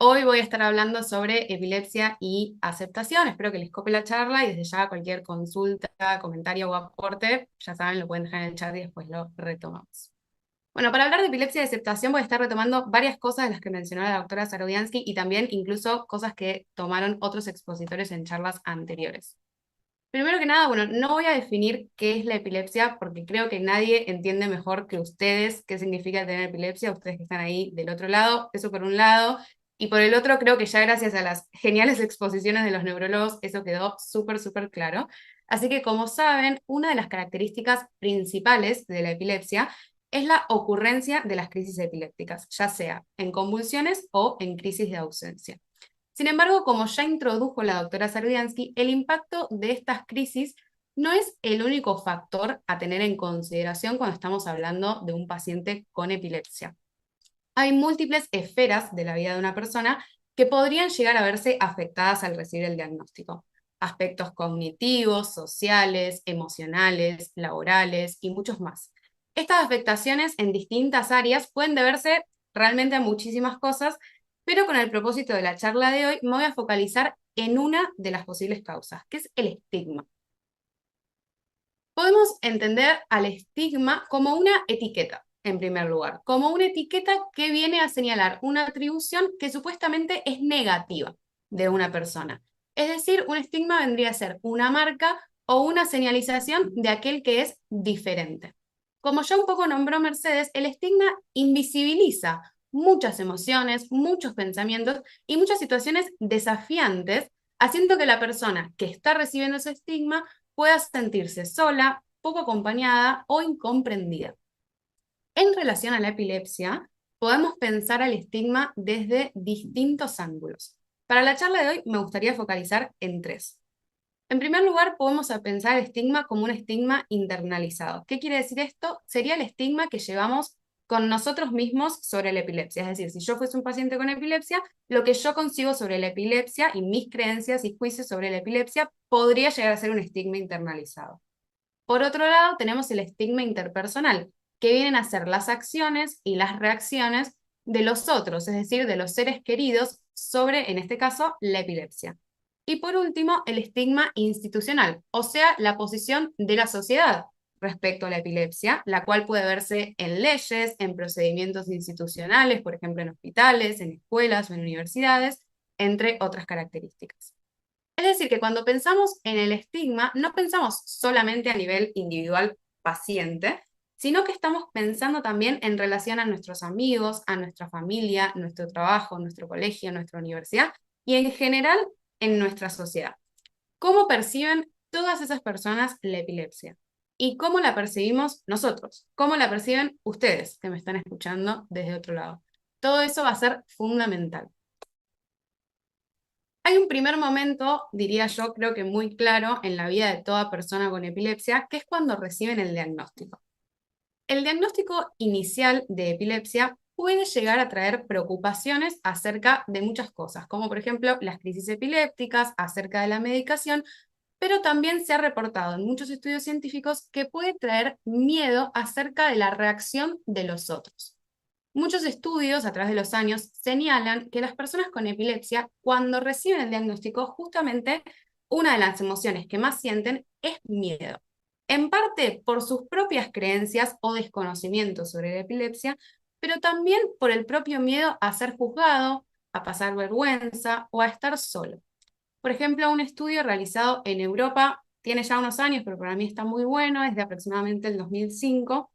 Hoy voy a estar hablando sobre epilepsia y aceptación. Espero que les cope la charla y desde ya cualquier consulta, comentario o aporte, ya saben, lo pueden dejar en el chat y después lo retomamos. Bueno, para hablar de epilepsia y aceptación voy a estar retomando varias cosas de las que mencionó la doctora Sarodiansky y también incluso cosas que tomaron otros expositores en charlas anteriores. Primero que nada, bueno, no voy a definir qué es la epilepsia porque creo que nadie entiende mejor que ustedes qué significa tener epilepsia, ustedes que están ahí del otro lado, eso por un lado, y por el otro creo que ya gracias a las geniales exposiciones de los neurólogos eso quedó súper, súper claro. Así que como saben, una de las características principales de la epilepsia es la ocurrencia de las crisis epilépticas, ya sea en convulsiones o en crisis de ausencia. Sin embargo, como ya introdujo la doctora Sardiansky, el impacto de estas crisis no es el único factor a tener en consideración cuando estamos hablando de un paciente con epilepsia. Hay múltiples esferas de la vida de una persona que podrían llegar a verse afectadas al recibir el diagnóstico. Aspectos cognitivos, sociales, emocionales, laborales y muchos más. Estas afectaciones en distintas áreas pueden deberse realmente a muchísimas cosas, pero con el propósito de la charla de hoy me voy a focalizar en una de las posibles causas, que es el estigma. Podemos entender al estigma como una etiqueta, en primer lugar, como una etiqueta que viene a señalar una atribución que supuestamente es negativa de una persona. Es decir, un estigma vendría a ser una marca o una señalización de aquel que es diferente. Como ya un poco nombró Mercedes, el estigma invisibiliza muchas emociones, muchos pensamientos y muchas situaciones desafiantes, haciendo que la persona que está recibiendo ese estigma pueda sentirse sola, poco acompañada o incomprendida. En relación a la epilepsia, podemos pensar al estigma desde distintos ángulos. Para la charla de hoy me gustaría focalizar en tres. En primer lugar, podemos pensar el estigma como un estigma internalizado. ¿Qué quiere decir esto? Sería el estigma que llevamos con nosotros mismos sobre la epilepsia. Es decir, si yo fuese un paciente con epilepsia, lo que yo concibo sobre la epilepsia y mis creencias y juicios sobre la epilepsia podría llegar a ser un estigma internalizado. Por otro lado, tenemos el estigma interpersonal, que vienen a ser las acciones y las reacciones de los otros, es decir, de los seres queridos sobre, en este caso, la epilepsia. Y por último, el estigma institucional, o sea, la posición de la sociedad respecto a la epilepsia, la cual puede verse en leyes, en procedimientos institucionales, por ejemplo, en hospitales, en escuelas o en universidades, entre otras características. Es decir, que cuando pensamos en el estigma, no pensamos solamente a nivel individual paciente, sino que estamos pensando también en relación a nuestros amigos, a nuestra familia, nuestro trabajo, nuestro colegio, nuestra universidad y en general en nuestra sociedad. ¿Cómo perciben todas esas personas la epilepsia? ¿Y cómo la percibimos nosotros? ¿Cómo la perciben ustedes que me están escuchando desde otro lado? Todo eso va a ser fundamental. Hay un primer momento, diría yo, creo que muy claro en la vida de toda persona con epilepsia, que es cuando reciben el diagnóstico. El diagnóstico inicial de epilepsia puede llegar a traer preocupaciones acerca de muchas cosas, como por ejemplo las crisis epilépticas, acerca de la medicación, pero también se ha reportado en muchos estudios científicos que puede traer miedo acerca de la reacción de los otros. Muchos estudios a través de los años señalan que las personas con epilepsia, cuando reciben el diagnóstico, justamente una de las emociones que más sienten es miedo. En parte por sus propias creencias o desconocimiento sobre la epilepsia, pero también por el propio miedo a ser juzgado, a pasar vergüenza o a estar solo. Por ejemplo, un estudio realizado en Europa, tiene ya unos años, pero para mí está muy bueno, es de aproximadamente el 2005,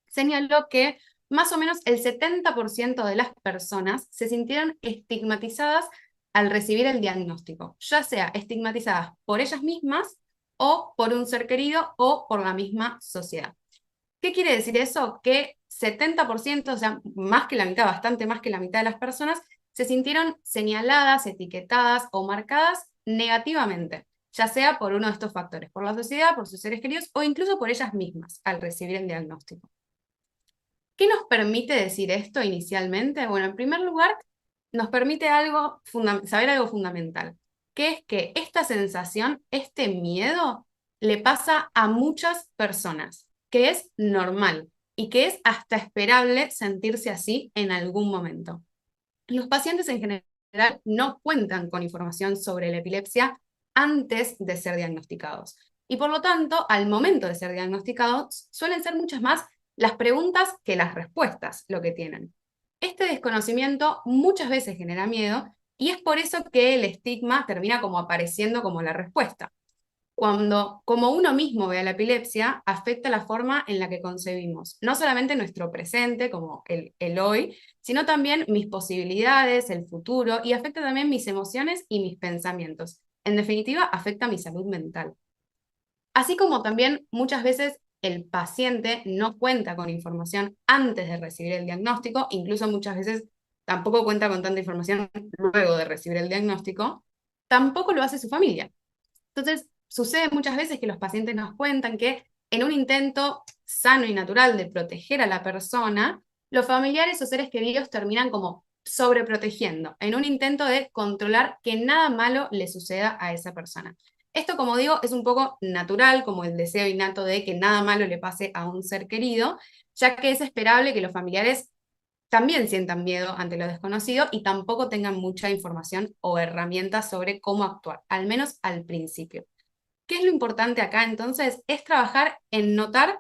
señaló que más o menos el 70% de las personas se sintieron estigmatizadas al recibir el diagnóstico, ya sea estigmatizadas por ellas mismas o por un ser querido o por la misma sociedad. ¿Qué quiere decir eso? Que 70%, o sea, más que la mitad, bastante más que la mitad de las personas, se sintieron señaladas, etiquetadas o marcadas negativamente, ya sea por uno de estos factores, por la sociedad, por sus seres queridos o incluso por ellas mismas al recibir el diagnóstico. ¿Qué nos permite decir esto inicialmente? Bueno, en primer lugar, nos permite saber algo fundamental, que es que esta sensación, este miedo, le pasa a muchas personas, que es normal y que es hasta esperable sentirse así en algún momento. Los pacientes en general general no cuentan con información sobre la epilepsia antes de ser diagnosticados. Y por lo tanto, al momento de ser diagnosticados, suelen ser muchas más las preguntas que las respuestas lo que tienen. Este desconocimiento muchas veces genera miedo y es por eso que el estigma termina como apareciendo como la respuesta. Cuando, como uno mismo ve a la epilepsia, afecta la forma en la que concebimos, no solamente nuestro presente, como el hoy, sino también mis posibilidades, el futuro, y afecta también mis emociones y mis pensamientos. En definitiva, afecta mi salud mental. Así como también muchas veces el paciente no cuenta con información antes de recibir el diagnóstico, incluso muchas veces tampoco cuenta con tanta información luego de recibir el diagnóstico, tampoco lo hace su familia. Entonces, sucede muchas veces que los pacientes nos cuentan que en un intento sano y natural de proteger a la persona, los familiares o seres queridos terminan como sobreprotegiendo, en un intento de controlar que nada malo le suceda a esa persona. Esto, como digo, es un poco natural, como el deseo innato de que nada malo le pase a un ser querido, ya que es esperable que los familiares también sientan miedo ante lo desconocido y tampoco tengan mucha información o herramientas sobre cómo actuar, al menos al principio. ¿Qué es lo importante acá entonces? Es trabajar en notar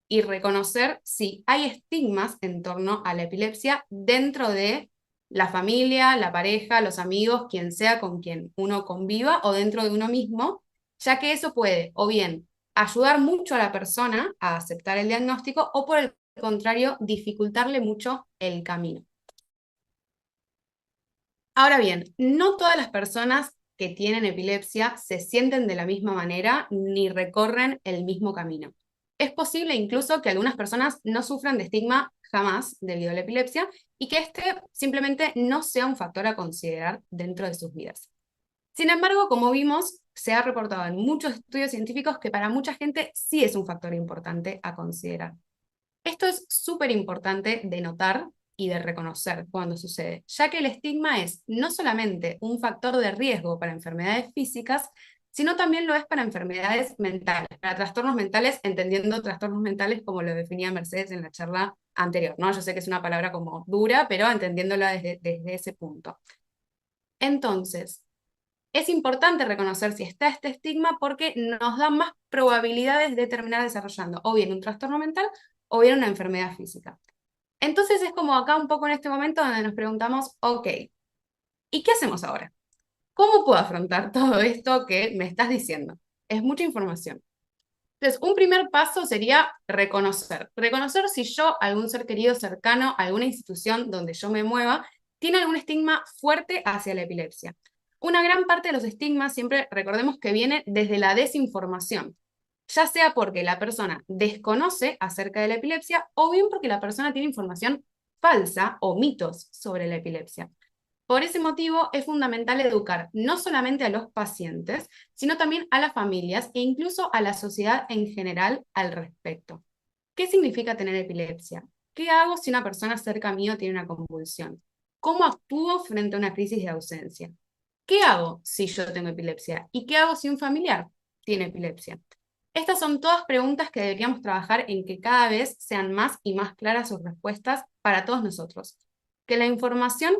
y reconocer si hay estigmas en torno a la epilepsia dentro de la familia, la pareja, los amigos, quien sea con quien uno conviva o dentro de uno mismo, ya que eso puede o bien ayudar mucho a la persona a aceptar el diagnóstico o por el contrario dificultarle mucho el camino. Ahora bien, no todas las personas que tienen epilepsia se sienten de la misma manera ni recorren el mismo camino. Es posible incluso que algunas personas no sufran de estigma jamás debido a la epilepsia y que este simplemente no sea un factor a considerar dentro de sus vidas. Sin embargo, como vimos, se ha reportado en muchos estudios científicos que para mucha gente sí es un factor importante a considerar. Esto es súper importante de notar y de reconocer cuando sucede, ya que el estigma es no solamente un factor de riesgo para enfermedades físicas, sino también lo es para enfermedades mentales, para trastornos mentales, entendiendo trastornos mentales como lo definía Mercedes en la charla anterior, ¿no? Yo sé que es una palabra como dura, pero entendiéndola desde ese punto. Entonces, es importante reconocer si está este estigma porque nos da más probabilidades de terminar desarrollando o bien un trastorno mental o bien una enfermedad física. Entonces es como acá un poco en este momento donde nos preguntamos, ok, ¿y qué hacemos ahora? ¿Cómo puedo afrontar todo esto que me estás diciendo? Es mucha información. Entonces, un primer paso sería reconocer. Reconocer si yo, algún ser querido cercano, alguna institución donde yo me mueva, tiene algún estigma fuerte hacia la epilepsia. Una gran parte de los estigmas, siempre recordemos que viene desde la desinformación, ya sea porque la persona desconoce acerca de la epilepsia o bien porque la persona tiene información falsa o mitos sobre la epilepsia. Por ese motivo, es fundamental educar no solamente a los pacientes, sino también a las familias e incluso a la sociedad en general al respecto. ¿Qué significa tener epilepsia? ¿Qué hago si una persona cerca mío tiene una convulsión? ¿Cómo actúo frente a una crisis de ausencia? ¿Qué hago si yo tengo epilepsia? ¿Y qué hago si un familiar tiene epilepsia? Estas son todas preguntas que deberíamos trabajar en que cada vez sean más y más claras sus respuestas para todos nosotros. Que la información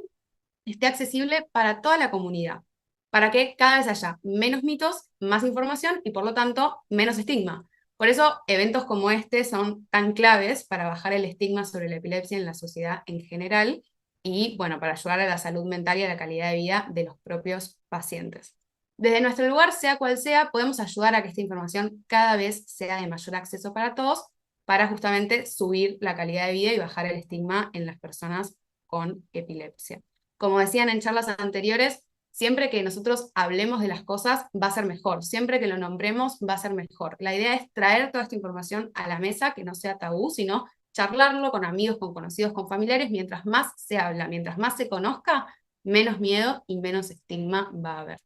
esté accesible para toda la comunidad, para que cada vez haya menos mitos, más información y por lo tanto menos estigma. Por eso eventos como este son tan claves para bajar el estigma sobre la epilepsia en la sociedad en general y, bueno, para ayudar a la salud mental y a la calidad de vida de los propios pacientes. Desde nuestro lugar, sea cual sea, podemos ayudar a que esta información cada vez sea de mayor acceso para todos, para justamente subir la calidad de vida y bajar el estigma en las personas con epilepsia. Como decían en charlas anteriores, siempre que nosotros hablemos de las cosas va a ser mejor, siempre que lo nombremos va a ser mejor. La idea es traer toda esta información a la mesa, que no sea tabú, sino charlarlo con amigos, con conocidos, con familiares. Mientras más se habla, mientras más se conozca, menos miedo y menos estigma va a haber.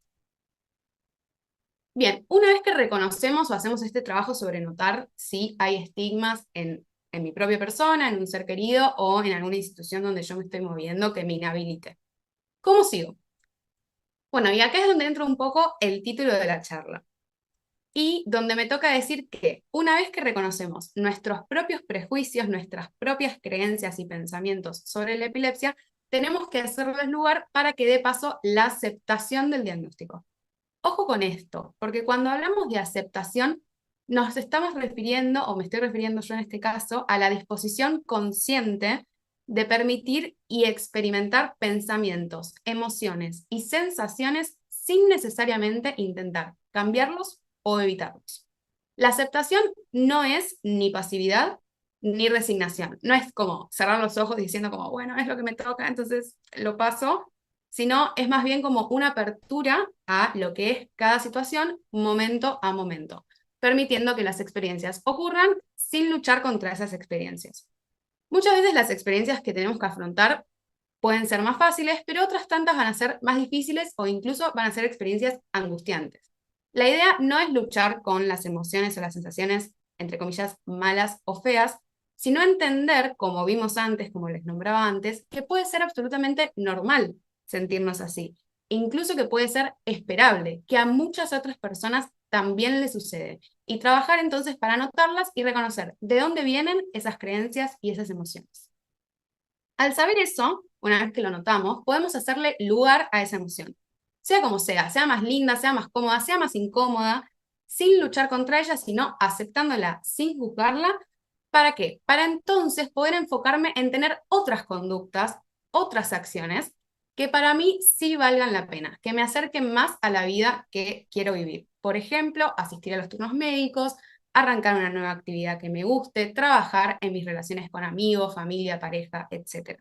Bien, una vez que reconocemos o hacemos este trabajo sobre notar si hay estigmas en mi propia persona, en un ser querido o en alguna institución donde yo me estoy moviendo que me inhabilite. ¿Cómo sigo? Bueno, y acá es donde entra un poco el título de la charla. Y donde me toca decir que una vez que reconocemos nuestros propios prejuicios, nuestras propias creencias y pensamientos sobre la epilepsia, tenemos que hacerles lugar para que dé paso la aceptación del diagnóstico. Ojo con esto, porque cuando hablamos de aceptación, nos estamos refiriendo, o me estoy refiriendo yo en este caso, a la disposición consciente de permitir y experimentar pensamientos, emociones y sensaciones sin necesariamente intentar cambiarlos o evitarlos. La aceptación no es ni pasividad ni resignación. No es como cerrar los ojos diciendo como, bueno, es lo que me toca, entonces lo paso, sino es más bien como una apertura a lo que es cada situación momento a momento, permitiendo que las experiencias ocurran sin luchar contra esas experiencias. Muchas veces las experiencias que tenemos que afrontar pueden ser más fáciles, pero otras tantas van a ser más difíciles o incluso van a ser experiencias angustiantes. La idea no es luchar con las emociones o las sensaciones, entre comillas, malas o feas, sino entender, como vimos antes, como les nombraba antes, que puede ser absolutamente normal sentirnos así, incluso que puede ser esperable, que a muchas otras personas también les sucede, y trabajar entonces para notarlas y reconocer de dónde vienen esas creencias y esas emociones. Al saber eso, una vez que lo notamos, podemos hacerle lugar a esa emoción. Sea como sea más linda, sea más cómoda, sea más incómoda, sin luchar contra ella, sino aceptándola sin juzgarla. ¿Para qué? Para entonces poder enfocarme en tener otras conductas, otras acciones, que para mí sí valgan la pena, que me acerquen más a la vida que quiero vivir. Por ejemplo, asistir a los turnos médicos, arrancar una nueva actividad que me guste, trabajar en mis relaciones con amigos, familia, pareja, etc.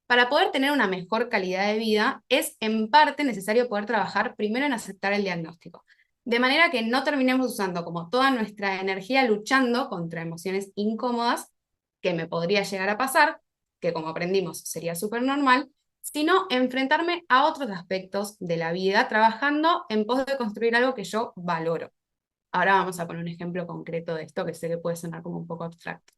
Para poder tener una mejor calidad de vida, es en parte necesario poder trabajar primero en aceptar el diagnóstico, de manera que no terminemos usando como toda nuestra energía luchando contra emociones incómodas, que me podría llegar a pasar, que como aprendimos sería súper normal, sino enfrentarme a otros aspectos de la vida, trabajando en pos de construir algo que yo valoro. Ahora vamos a poner un ejemplo concreto de esto que sé que puede sonar como un poco abstracto.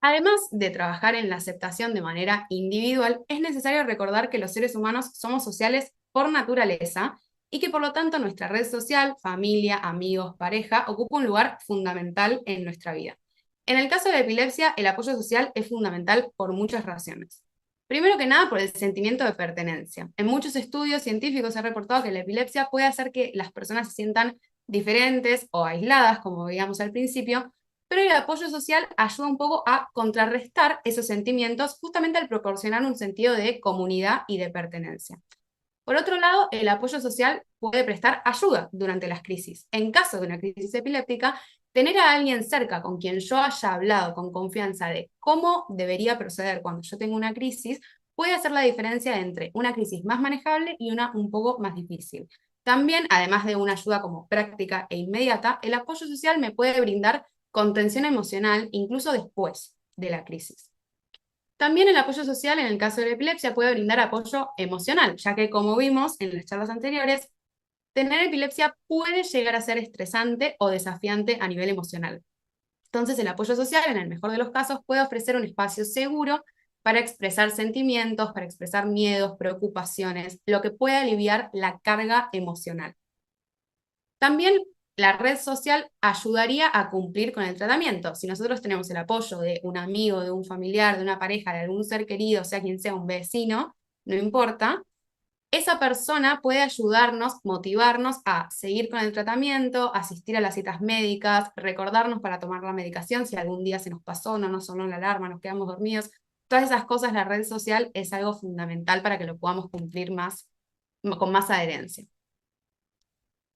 Además de trabajar en la aceptación de manera individual, es necesario recordar que los seres humanos somos sociales por naturaleza y que por lo tanto nuestra red social, familia, amigos, pareja, ocupa un lugar fundamental en nuestra vida. En el caso de la epilepsia, el apoyo social es fundamental por muchas razones. Primero que nada, por el sentimiento de pertenencia. En muchos estudios científicos se ha reportado que la epilepsia puede hacer que las personas se sientan diferentes o aisladas, como veíamos al principio, pero el apoyo social ayuda un poco a contrarrestar esos sentimientos justamente al proporcionar un sentido de comunidad y de pertenencia. Por otro lado, el apoyo social puede prestar ayuda durante las crisis. En caso de una crisis epiléptica, tener a alguien cerca con quien yo haya hablado con confianza de cómo debería proceder cuando yo tengo una crisis puede hacer la diferencia entre una crisis más manejable y una un poco más difícil. También, además de una ayuda como práctica e inmediata, el apoyo social me puede brindar contención emocional incluso después de la crisis. También el apoyo social en el caso de la epilepsia puede brindar apoyo emocional, ya que como vimos en las charlas anteriores, tener epilepsia puede llegar a ser estresante o desafiante a nivel emocional. Entonces el apoyo social, en el mejor de los casos, puede ofrecer un espacio seguro para expresar sentimientos, para expresar miedos, preocupaciones, lo que puede aliviar la carga emocional. También la red social ayudaría a cumplir con el tratamiento. Si nosotros tenemos el apoyo de un amigo, de un familiar, de una pareja, de algún ser querido, sea quien sea, un vecino, no importa, esa persona puede ayudarnos, motivarnos a seguir con el tratamiento, asistir a las citas médicas, recordarnos para tomar la medicación si algún día se nos pasó, no nos sonó la alarma, nos quedamos dormidos. Todas esas cosas, la red social es algo fundamental para que lo podamos cumplir con más adherencia.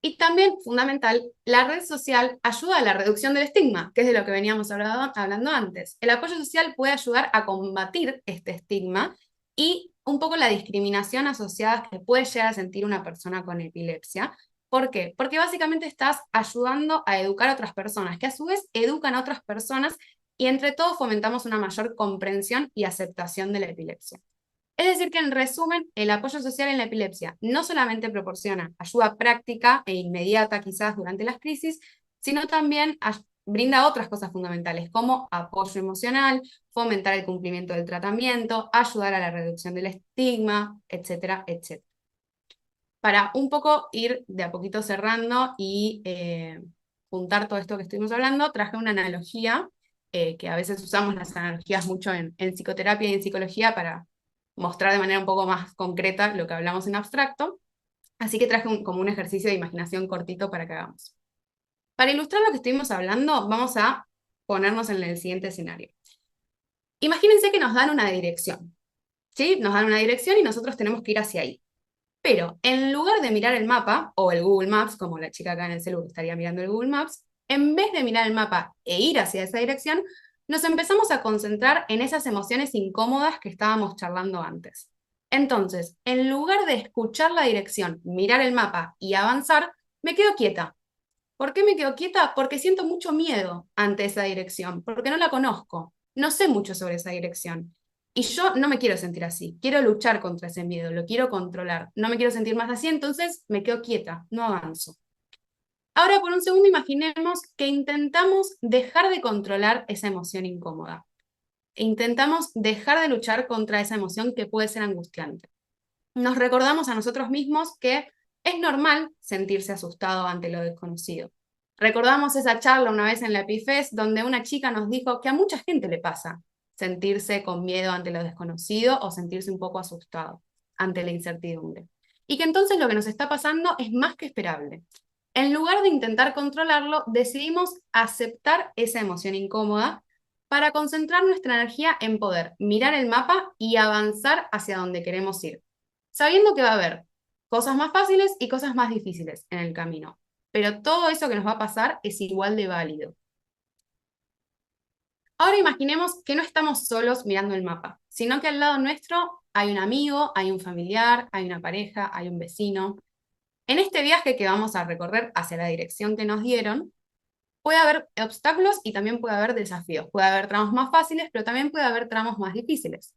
Y también, fundamental, la red social ayuda a la reducción del estigma, que es de lo que veníamos hablando antes. El apoyo social puede ayudar a combatir este estigma y un poco la discriminación asociada que puede llegar a sentir una persona con epilepsia. ¿Por qué? Porque básicamente estás ayudando a educar a otras personas, que a su vez educan a otras personas y entre todos fomentamos una mayor comprensión y aceptación de la epilepsia. Es decir, que en resumen, el apoyo social en la epilepsia no solamente proporciona ayuda práctica e inmediata quizás durante las crisis, sino también brinda otras cosas fundamentales como apoyo emocional, fomentar el cumplimiento del tratamiento, ayudar a la reducción del estigma, etcétera, etcétera. Para un poco ir de a poquito cerrando y juntar todo esto que estuvimos hablando, traje una analogía que a veces usamos las analogías mucho en psicoterapia y en psicología para mostrar de manera un poco más concreta lo que hablamos en abstracto. Así que traje como un ejercicio de imaginación cortito para que hagamos. Para ilustrar lo que estuvimos hablando, vamos a ponernos en el siguiente escenario. Imagínense que nos dan una dirección, ¿sí? Nos dan una dirección y nosotros tenemos que ir hacia ahí. Pero en lugar de mirar el mapa, o el Google Maps, como la chica acá en el celular estaría mirando el Google Maps, en vez de mirar el mapa e ir hacia esa dirección, nos empezamos a concentrar en esas emociones incómodas que estábamos charlando antes. Entonces, en lugar de escuchar la dirección, mirar el mapa y avanzar, me quedo quieta. ¿Por qué me quedo quieta? Porque siento mucho miedo ante esa dirección, porque no la conozco, no sé mucho sobre esa dirección. Y yo no me quiero sentir así, quiero luchar contra ese miedo, lo quiero controlar, no me quiero sentir más así, entonces me quedo quieta, no avanzo. Ahora, por un segundo, imaginemos que intentamos dejar de controlar esa emoción incómoda. E intentamos dejar de luchar contra esa emoción que puede ser angustiante. Nos recordamos a nosotros mismos que es normal sentirse asustado ante lo desconocido. Recordamos esa charla una vez en la Epifest donde una chica nos dijo que a mucha gente le pasa sentirse con miedo ante lo desconocido o sentirse un poco asustado ante la incertidumbre. Y que entonces lo que nos está pasando es más que esperable. En lugar de intentar controlarlo, decidimos aceptar esa emoción incómoda para concentrar nuestra energía en poder mirar el mapa y avanzar hacia donde queremos ir, sabiendo que va a haber cosas más fáciles y cosas más difíciles en el camino. Pero todo eso que nos va a pasar es igual de válido. Ahora imaginemos que no estamos solos mirando el mapa, sino que al lado nuestro hay un amigo, hay un familiar, hay una pareja, hay un vecino. En este viaje que vamos a recorrer hacia la dirección que nos dieron, puede haber obstáculos y también puede haber desafíos. Puede haber tramos más fáciles, pero también puede haber tramos más difíciles.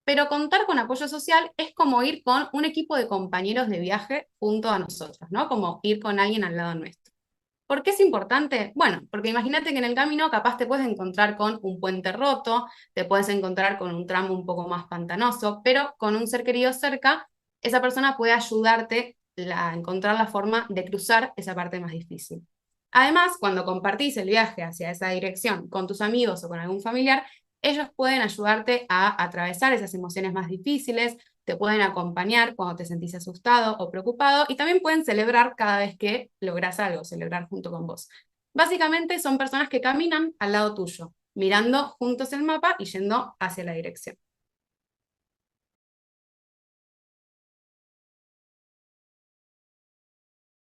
Pero contar con apoyo social es como ir con un equipo de compañeros de viaje junto a nosotros, ¿no? Como ir con alguien al lado nuestro. ¿Por qué es importante? Bueno, porque imagínate que en el camino capaz te puedes encontrar con un puente roto, te puedes encontrar con un tramo un poco más pantanoso, pero con un ser querido cerca, esa persona puede ayudarte a encontrar la forma de cruzar esa parte más difícil. Además, cuando compartís el viaje hacia esa dirección con tus amigos o con algún familiar, ellos pueden ayudarte a atravesar esas emociones más difíciles, te pueden acompañar cuando te sentís asustado o preocupado y también pueden celebrar cada vez que logras algo, celebrar junto con vos. Básicamente son personas que caminan al lado tuyo, mirando juntos el mapa y yendo hacia la dirección.